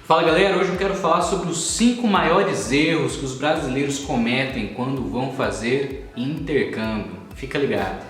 Fala galera, hoje eu quero falar sobre os 5 maiores erros que os brasileiros cometem quando vão fazer intercâmbio. Fica ligado.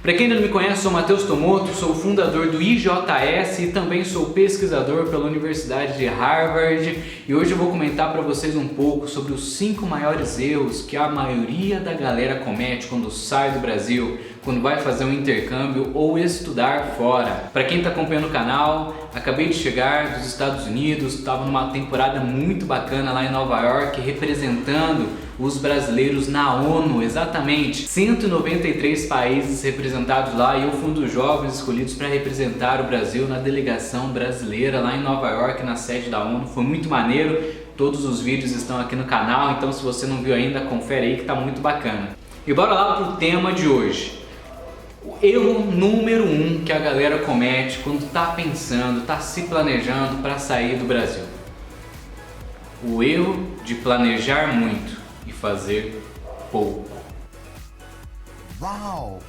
Para quem ainda não me conhece, sou Matheus Tomoto, sou fundador do IJS e também sou pesquisador pela Universidade de Harvard. E hoje eu vou comentar para vocês um pouco sobre os 5 maiores erros que a maioria da galera comete quando sai do Brasil, quando vai fazer um intercâmbio ou estudar fora. Para quem está acompanhando o canal, acabei de chegar dos Estados Unidos, estava numa temporada muito bacana lá em Nova York, representando os brasileiros na ONU, exatamente 193 países representados lá, e eu fui um dos jovens escolhidos para representar o Brasil na delegação brasileira lá em Nova York, na sede da ONU. Foi muito maneiro, todos os vídeos estão aqui no canal, então se você não viu ainda, confere aí que tá muito bacana. E bora lá pro tema de hoje. O erro número 1 que a galera comete quando tá pensando, tá se planejando para sair do Brasil. O erro de planejar muito e fazer pouco. Uau!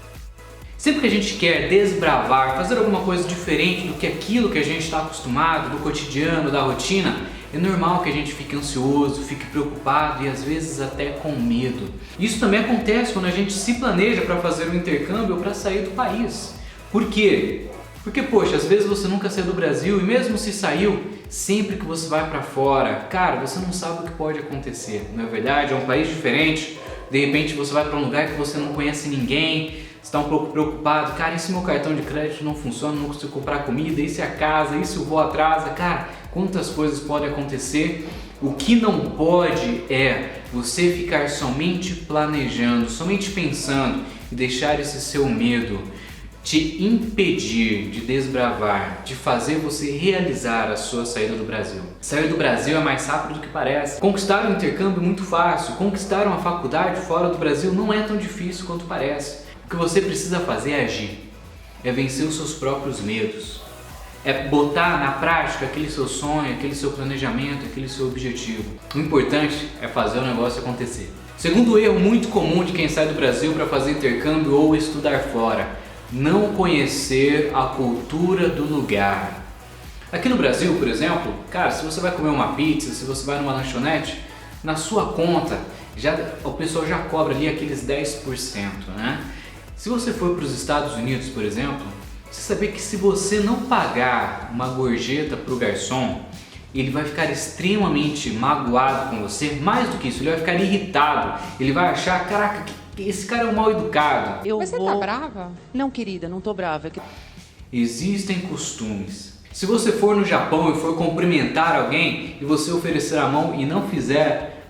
Sempre que a gente quer desbravar, fazer alguma coisa diferente do que aquilo que a gente está acostumado, do cotidiano, da rotina, é normal que a gente fique ansioso, fique preocupado e às vezes até com medo. Isso também acontece quando a gente se planeja para fazer um intercâmbio ou para sair do país. Por quê? Porque, poxa, às vezes você nunca saiu do Brasil e mesmo se saiu, sempre que você vai para fora, cara, você não sabe o que pode acontecer. Não é verdade? É um país diferente, de repente você vai para um lugar que você não conhece ninguém, está um pouco preocupado, cara, e se meu cartão de crédito não funciona, não consigo comprar comida, e se a casa, e se o voo atrasa, cara, quantas coisas podem acontecer. O que não pode é você ficar somente planejando, somente pensando e deixar esse seu medo te impedir de desbravar, de fazer você realizar a sua saída do Brasil. Sair do Brasil é mais rápido do que parece. Conquistar um intercâmbio é muito fácil, conquistar uma faculdade fora do Brasil não é tão difícil quanto parece. O que você precisa fazer é agir, é vencer os seus próprios medos, é botar na prática aquele seu sonho, aquele seu planejamento, aquele seu objetivo. O importante é fazer o negócio acontecer. Segundo erro muito comum de quem sai do Brasil para fazer intercâmbio ou estudar fora: não conhecer a cultura do lugar. Aqui no Brasil, por exemplo, cara, se você vai comer uma pizza, se você vai numa lanchonete, na sua conta o pessoal já cobra ali aqueles 10%, né? Se você for para os Estados Unidos, por exemplo, você saber que se você não pagar uma gorjeta para o garçom, ele vai ficar extremamente magoado com você. Mais do que isso, ele vai ficar irritado, ele vai achar, caraca, esse cara é um mal educado. Mas você tá brava? Não, querida, não tô brava. Existem costumes. Se você for no Japão e for cumprimentar alguém e você oferecer a mão e não fizer,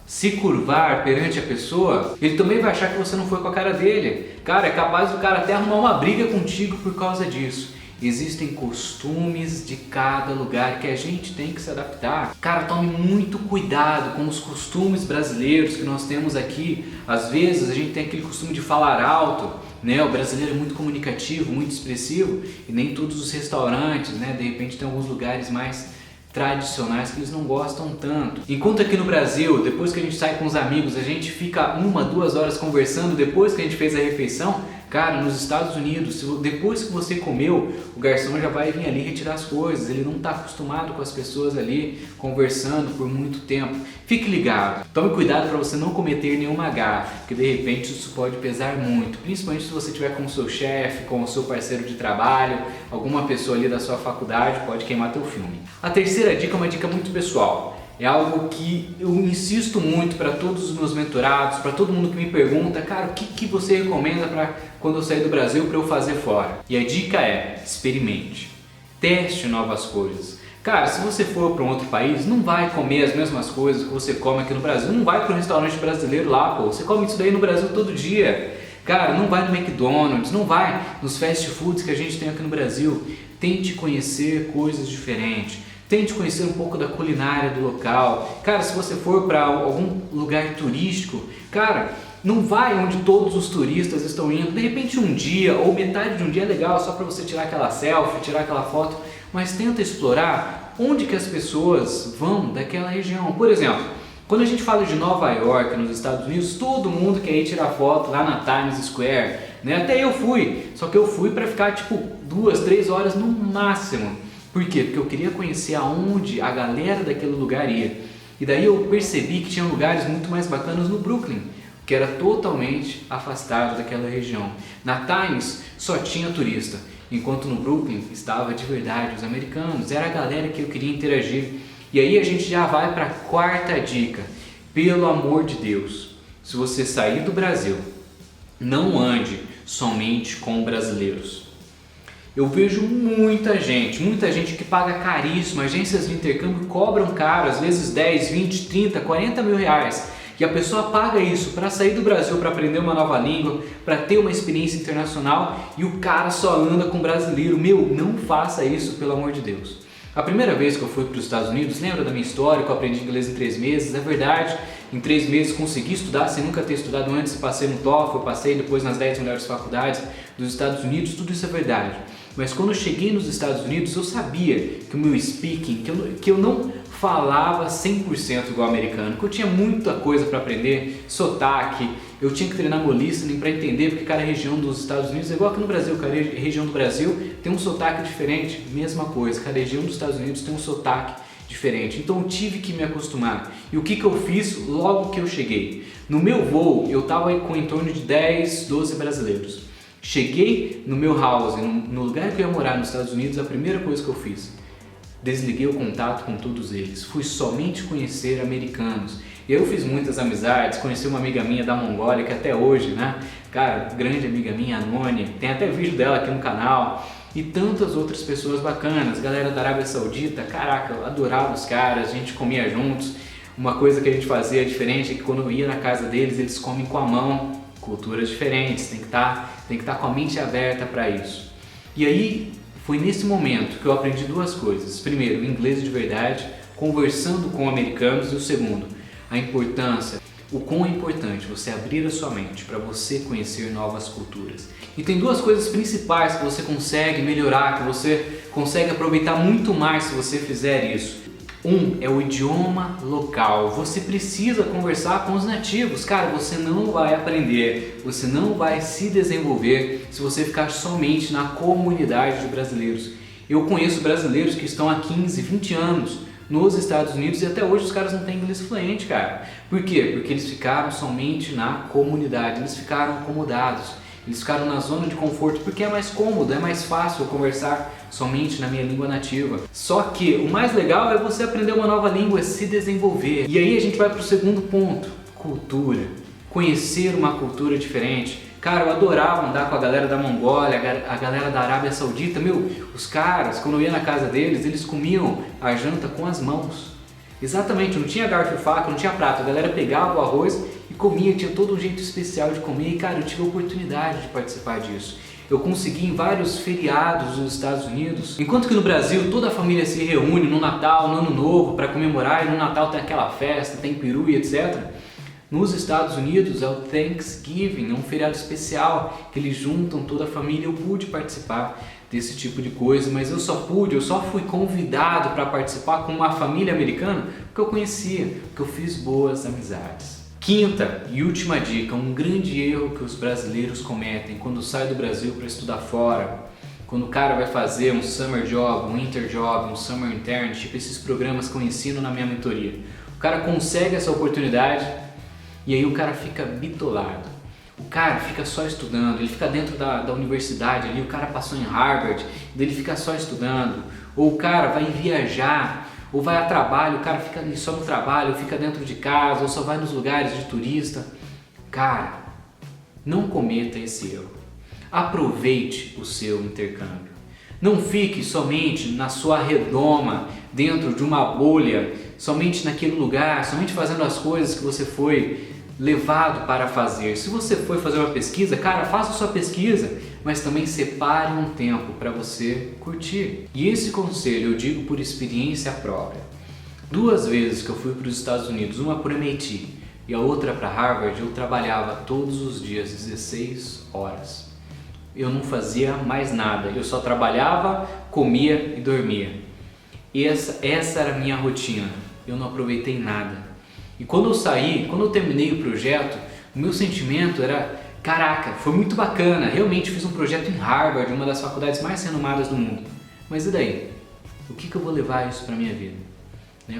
se curvar perante a pessoa, ele também vai achar que você não foi com a cara dele. Cara, é capaz do cara até arrumar uma briga contigo por causa disso. Existem costumes de cada lugar que a gente tem que se adaptar. Cara, tome muito cuidado com os costumes brasileiros que nós temos aqui. Às vezes a gente tem aquele costume de falar alto, né? O brasileiro é muito comunicativo, muito expressivo, e nem todos os restaurantes, né? De repente tem alguns lugares mais tradicionais que eles não gostam tanto. Enquanto aqui no Brasil, depois que a gente sai com os amigos, a gente fica 1, 2 horas conversando depois que a gente fez a refeição. Cara, nos Estados Unidos, depois que você comeu, o garçom já vai vir ali retirar as coisas. Ele não está acostumado com as pessoas ali conversando por muito tempo. Fique ligado, tome cuidado para você não cometer nenhuma gafe, porque de repente isso pode pesar muito, principalmente se você estiver com o seu chefe, com o seu parceiro de trabalho, alguma pessoa ali da sua faculdade pode queimar teu filme. A terceira dica é uma dica muito pessoal. É algo que eu insisto muito para todos os meus mentorados, para todo mundo que me pergunta, cara, o que você recomenda para quando eu sair do Brasil para eu fazer fora? E a dica é: experimente, teste novas coisas. Cara, se você for para um outro país, não vai comer as mesmas coisas que você come aqui no Brasil, não vai para um restaurante brasileiro lá, pô, você come isso daí no Brasil todo dia. Cara, não vai no McDonald's, não vai nos fast foods que a gente tem aqui no Brasil. Tente conhecer coisas diferentes. Tente conhecer um pouco da culinária do local. Cara, se você for para algum lugar turístico, cara, não vai onde todos os turistas estão indo. De repente um dia ou metade de um dia é legal só para você tirar aquela selfie, tirar aquela foto, mas tenta explorar onde que as pessoas vão daquela região. Por exemplo, Quando a gente fala de Nova York, nos Estados Unidos, todo mundo quer ir tirar foto lá na Times Square, né? Até eu fui, só que eu fui para ficar tipo 2, 3 horas no máximo. Por quê? Porque eu queria conhecer aonde a galera daquele lugar ia. E daí eu percebi que tinha lugares muito mais bacanas no Brooklyn, que era totalmente afastado daquela região. Na Times só tinha turista, enquanto no Brooklyn estava de verdade os americanos, era a galera que eu queria interagir. E aí a gente já vai para a quarta dica. Pelo amor de Deus, se você sair do Brasil, não ande somente com brasileiros. Eu vejo muita gente que paga caríssimo, agências de intercâmbio cobram caro, às vezes 10, 20, 30, 40 mil reais. E a pessoa paga isso para sair do Brasil, para aprender uma nova língua, para ter uma experiência internacional, e o cara só anda com brasileiro. Meu, não faça isso, pelo amor de Deus. A primeira vez que eu fui para os Estados Unidos, lembra da minha história, que eu aprendi inglês em 3 meses? É verdade, em 3 meses consegui estudar sem nunca ter estudado antes, passei no TOEFL, passei depois nas 10 melhores faculdades dos Estados Unidos, tudo isso é verdade. Mas quando eu cheguei nos Estados Unidos, eu sabia que o meu speaking, que eu não falava 100% igual americano, que eu tinha muita coisa para aprender, sotaque, eu tinha que treinar meu listening para entender, porque cada região dos Estados Unidos é igual aqui no Brasil, cada região do Brasil tem um sotaque diferente, mesma coisa, cada região dos Estados Unidos tem um sotaque diferente, então eu tive que me acostumar. E o que eu fiz logo que eu cheguei? No meu voo, eu estava com em torno de 10, 12 brasileiros. Cheguei no meu house, no lugar que eu ia morar nos Estados Unidos, a primeira coisa que eu fiz, desliguei o contato com todos eles, fui somente conhecer americanos. E eu fiz muitas amizades, conheci uma amiga minha da Mongólia, que até hoje, né, cara, grande amiga minha, a Nônia, tem até vídeo dela aqui no canal, e tantas outras pessoas bacanas, galera da Arábia Saudita, caraca, eu adorava os caras, a gente comia juntos. Uma coisa que a gente fazia diferente é que quando eu ia na casa deles, eles comem com a mão, culturas diferentes, tem que estar com a mente aberta para isso. E aí, foi nesse momento que eu aprendi 2 coisas. Primeiro, o inglês de verdade, conversando com americanos, e o segundo, a importância, o quão é importante você abrir a sua mente para você conhecer novas culturas. E tem 2 coisas principais que você consegue melhorar, que você consegue aproveitar muito mais se você fizer isso. Um é o idioma local. Você precisa conversar com os nativos. Cara, você não vai aprender, você não vai se desenvolver se você ficar somente na comunidade de brasileiros. Eu conheço brasileiros que estão há 15, 20 anos nos Estados Unidos e até hoje os caras não têm inglês fluente, cara. Por quê? Porque eles ficaram somente na comunidade, eles ficaram acomodados. Eles ficaram na zona de conforto porque é mais cômodo, é mais fácil eu conversar somente na minha língua nativa. Só que o mais legal é você aprender uma nova língua, se desenvolver. E aí a gente vai para o segundo ponto, cultura. Conhecer uma cultura diferente. Cara, eu adorava andar com a galera da Mongólia, a galera da Arábia Saudita. Meu, os caras, quando eu ia na casa deles, eles comiam a janta com as mãos. Exatamente, não tinha garfo e faca, não tinha prato. A galera pegava o arroz e comia, tinha todo um jeito especial de comer. E cara, eu tive a oportunidade de participar disso. Eu consegui em vários feriados nos Estados Unidos. Enquanto que no Brasil toda a família se reúne no Natal, no Ano Novo para comemorar, e no Natal tem aquela festa, tem peru e etc. Nos Estados Unidos é o Thanksgiving, é um feriado especial que eles juntam toda a família. Eu pude participar desse tipo de coisa, mas eu só fui convidado para participar com uma família americana porque eu conhecia, porque eu fiz boas amizades. Quinta e última dica, um grande erro que os brasileiros cometem quando saem do Brasil para estudar fora, quando o cara vai fazer um summer job, um winter job, um summer internship, esses programas que eu ensino na minha mentoria. O cara consegue essa oportunidade e aí o cara fica bitolado. O cara fica só estudando, ele fica dentro da universidade ali, o cara passou em Harvard, ele fica só estudando. Ou o cara vai viajar, ou vai a trabalho, o cara fica só no trabalho, fica dentro de casa, ou só vai nos lugares de turista. Cara, não cometa esse erro. Aproveite o seu intercâmbio. Não fique somente na sua redoma, dentro de uma bolha, somente naquele lugar, somente fazendo as coisas que você foi levado para fazer. Se você foi fazer uma pesquisa, cara, faça a sua pesquisa, mas também separe um tempo para você curtir. E esse conselho eu digo por experiência própria. 2 vezes que eu fui para os Estados Unidos, uma por MIT e a outra para Harvard, eu trabalhava todos os dias 16 horas. Eu não fazia mais nada, eu só trabalhava, comia e dormia. Essa era a minha rotina. Eu não aproveitei nada. E quando eu saí, quando eu terminei o projeto, o meu sentimento era: caraca, foi muito bacana, realmente fiz um projeto em Harvard, uma das faculdades mais renomadas do mundo. Mas e daí? O que eu vou levar isso para minha vida?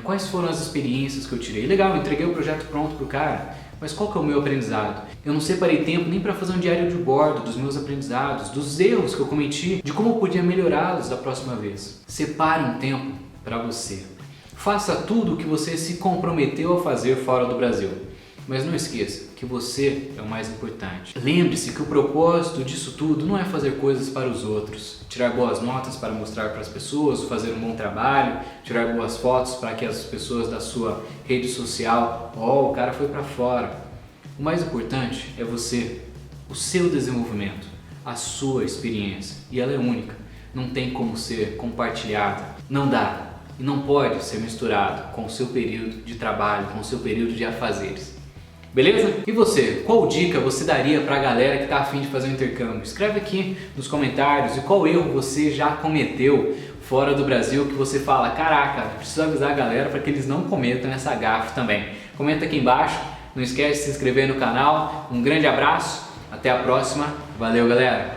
Quais foram as experiências que eu tirei? Legal, eu entreguei o projeto pronto pro cara, mas qual que é o meu aprendizado? Eu não separei tempo nem para fazer um diário de bordo dos meus aprendizados, dos erros que eu cometi, de como eu podia melhorá-los da próxima vez. Separe um tempo para você. Faça tudo o que você se comprometeu a fazer fora do Brasil. Mas não esqueça que você é o mais importante. Lembre-se que o propósito disso tudo não é fazer coisas para os outros, tirar boas notas para mostrar para as pessoas, fazer um bom trabalho, tirar boas fotos para que as pessoas da sua rede social, o cara foi para fora. O mais importante é você, o seu desenvolvimento, a sua experiência, e ela é única, não tem como ser compartilhada, não dá e não pode ser misturado com o seu período de trabalho, com o seu período de afazeres. Beleza? E você, qual dica você daria para a galera que está a fim de fazer um intercâmbio? Escreve aqui nos comentários e qual erro você já cometeu fora do Brasil que você fala: caraca, preciso avisar a galera para que eles não cometam essa gafe também. Comenta aqui embaixo, não esquece de se inscrever no canal. Um grande abraço, até a próxima, valeu galera!